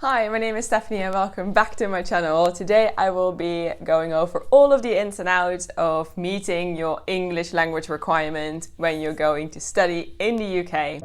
Hi, my name is Stephanie and welcome back to my channel. Today I will be going over all of the ins and outs of meeting your English language requirement when you're going to study in the UK.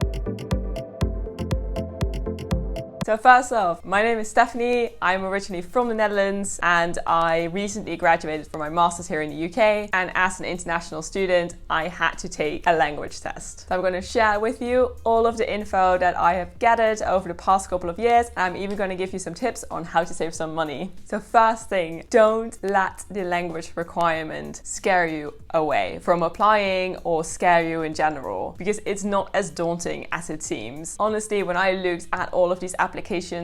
So first off, my name is Stephanie, I'm originally from the Netherlands and I recently graduated from my master's here in the UK, and as an international student I had to take a language test. So I'm going to share with you all of the info that I have gathered over the past couple of years, and I'm even going to give you some tips on how to save some money. So first thing, don't let the language requirement scare you away from applying or scare you in general, because it's not as daunting as it seems. Honestly, when I looked at all of these applications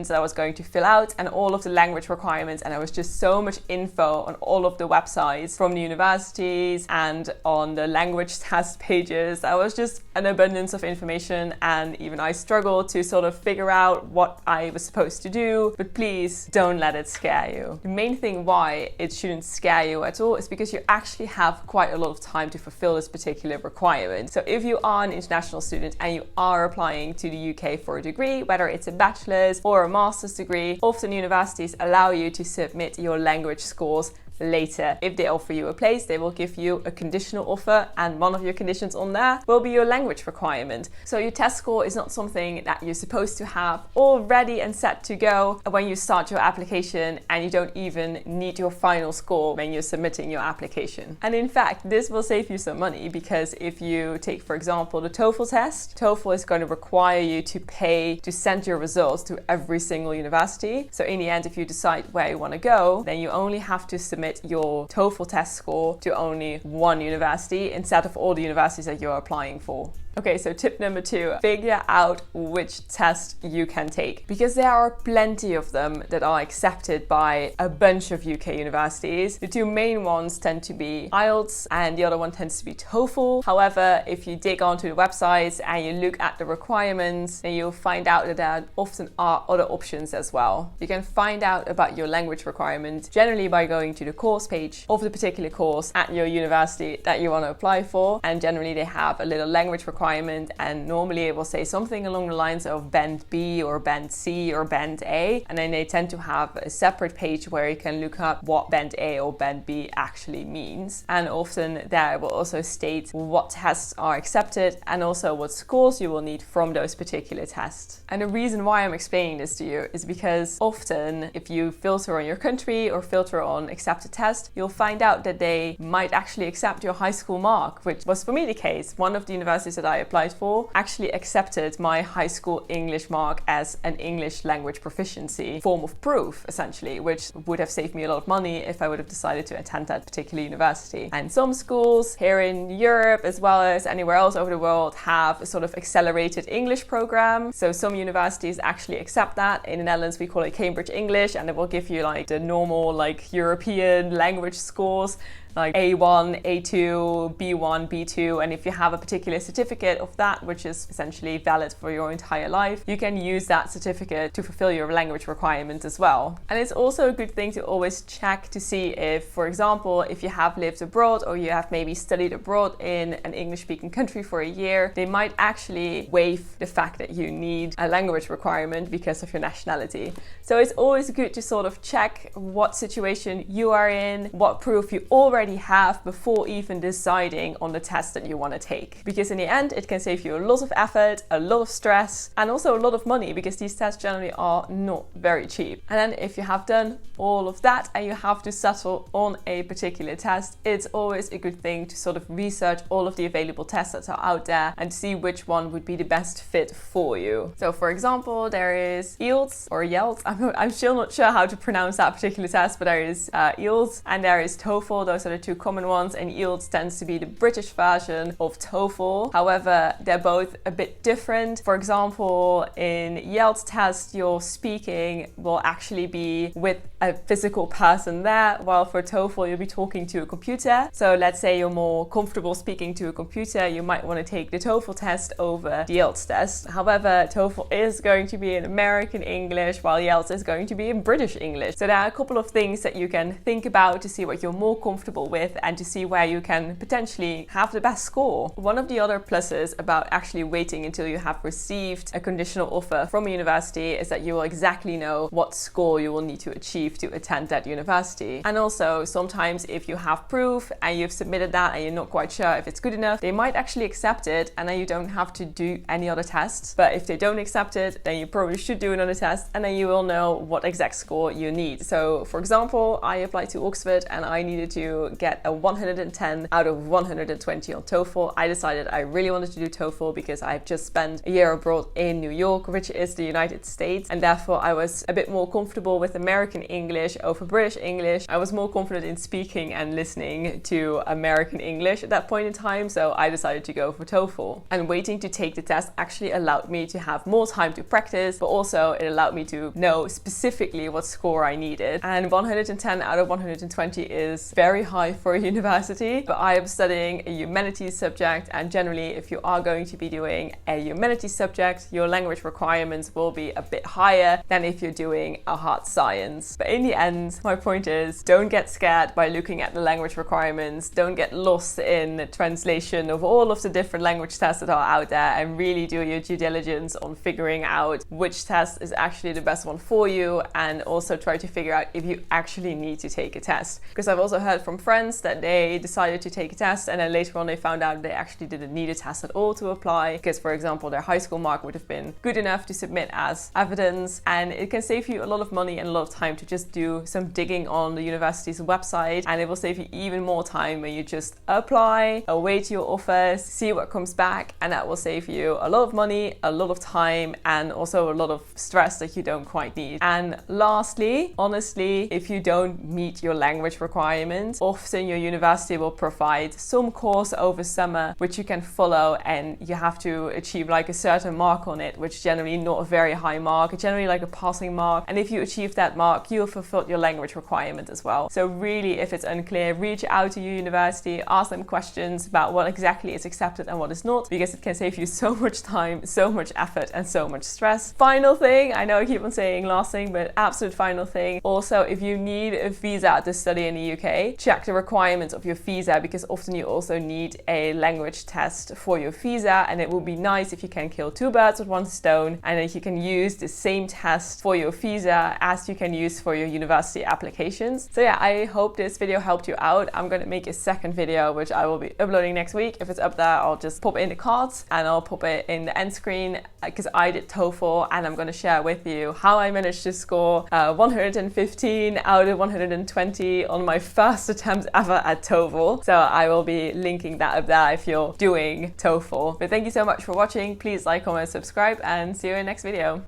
that I was going to fill out and all of the language requirements, and there was just so much info on all of the websites from the universities and on the language test pages. There was just an abundance of information, and even I struggled to sort of figure out what I was supposed to do. But please don't let it scare you. The main thing why it shouldn't scare you at all is because you actually have quite a lot of time to fulfill this particular requirement. So if you are an international student and you are applying to the UK for a degree, whether it's a bachelor's or a master's degree, often universities allow you to submit your language scores later. If they offer you a place, they will give you a conditional offer, and one of your conditions on there will be your language requirement. So your test score is not something that you're supposed to have all ready and set to go when you start your application, and you don't even need your final score when you're submitting your application. And in fact, this will save you some money, because if you take, for example, the TOEFL test, TOEFL is going to require you to pay to send your results to every single university. So in the end, if you decide where you want to go, then you only have to submit your TOEFL test score to only one university instead of all the universities that you're applying for. Okay, so tip number 2, figure out which test you can take, because there are plenty of them that are accepted by a bunch of UK universities. The two main ones tend to be IELTS and the other one tends to be TOEFL. However, if you dig onto the websites and you look at the requirements, then you'll find out that there often are other options as well. You can find out about your language requirement generally by going to the course page of the particular course at your university that you want to apply for, and generally they have a little language requirement, and normally it will say something along the lines of band B or band C or band A, and then they tend to have a separate page where you can look up what band A or band B actually means, and often there will also state what tests are accepted and also what scores you will need from those particular tests. And the reason why I'm explaining this to you is because often if you filter on your country or filter on accepted test, you'll find out that they might actually accept your high school mark, which was for me the case. One of the universities that I applied for actually accepted my high school English mark as an English language proficiency form of proof, essentially, which would have saved me a lot of money if I would have decided to attend that particular university. And some schools here in Europe, as well as anywhere else over the world, have a sort of accelerated English program. So some universities actually accept that. In the Netherlands, we call it Cambridge English, and it will give you like the normal like European language scores, like A1, A2, B1, B2, and if you have a particular certificate of that, which is essentially valid for your entire life, you can use that certificate to fulfill your language requirement as well. And it's also a good thing to always check to see if, for example, if you have lived abroad or you have maybe studied abroad in an English-speaking country for a year, they might actually waive the fact that you need a language requirement because of your nationality. So it's always good to sort of check what situation you are in, what proof you already have before even deciding on the test that you want to take, because in the end it can save you a lot of effort, a lot of stress, and also a lot of money, because these tests generally are not very cheap. And then if you have done all of that and you have to settle on a particular test, it's always a good thing to sort of research all of the available tests that are out there and see which one would be the best fit for you. So for example, there is IELTS or IELTS, I'm still not sure how to pronounce that particular test, but there is IELTS and there is TOEFL. Those are the two common ones, and IELTS tends to be the British version of TOEFL. However, they're both a bit different. For example, in IELTS test, your speaking will actually be with a physical person there, while for TOEFL you'll be talking to a computer. So let's say you're more comfortable speaking to a computer, you might want to take the TOEFL test over the IELTS test. However, TOEFL is going to be in American English, while IELTS is going to be in British English. So there are a couple of things that you can think about to see what you're more comfortable comfortable with and to see where you can potentially have the best score. One of the other pluses about actually waiting until you have received a conditional offer from a university is that you will exactly know what score you will need to achieve to attend that university. And also sometimes if you have proof and you've submitted that and you're not quite sure if it's good enough, they might actually accept it and then you don't have to do any other tests. But if they don't accept it, then you probably should do another test and then you will know what exact score you need. So for example, I applied to Oxford and I needed to get a 110 out of 120 on TOEFL. I decided I really wanted to do TOEFL because I've just spent a year abroad in New York, which is the United States, and therefore I was a bit more comfortable with American English over British English. I was more confident in speaking and listening to American English at that point in time, so I decided to go for TOEFL. And waiting to take the test actually allowed me to have more time to practice, but also it allowed me to know specifically what score I needed. And 110 out of 120 is very high for a university, but I am studying a humanities subject, and generally if you are going to be doing a humanities subject, your language requirements will be a bit higher than if you're doing a hard science. But in the end, my point is, don't get scared by looking at the language requirements. Don't get lost in the translation of all of the different language tests that are out there, and really do your due diligence on figuring out which test is actually the best one for you, and also try to figure out if you actually need to take a test. Because I've also heard from friends that they decided to take a test and then later on they found out they actually didn't need a test at all to apply, because for example their high school mark would have been good enough to submit as evidence. And it can save you a lot of money and a lot of time to just do some digging on the university's website, and it will save you even more time when you just apply, await your offers, see what comes back, and that will save you a lot of money, a lot of time, and also a lot of stress that you don't quite need. And lastly, honestly, if you don't meet your language requirements, often your university will provide some course over summer which you can follow, and you have to achieve like a certain mark on it, which generally not a very high mark, generally like a passing mark. And if you achieve that mark, you have fulfilled your language requirement as well. So really, if it's unclear, reach out to your university, ask them questions about what exactly is accepted and what is not, because it can save you so much time, so much effort, and so much stress. Final thing, I know I keep on saying last thing, but absolute final thing. Also, if you need a visa to study in the UK, check the requirements of your visa, because often you also need a language test for your visa, and it would be nice if you can kill two birds with one stone, and that you can use the same test for your visa as you can use for your university applications. So yeah, I hope this video helped you out. I'm going to make a second video which I will be uploading next week. If it's up there, I'll just pop it in the cards and I'll pop it in the end screen, because I did TOEFL, and I'm going to share with you how I managed to score 115 out of 120 on my first attempt ever at TOEFL. So I will be linking that up there if you're doing TOEFL. But thank you so much for watching. Please like, comment, subscribe, and see you in the next video.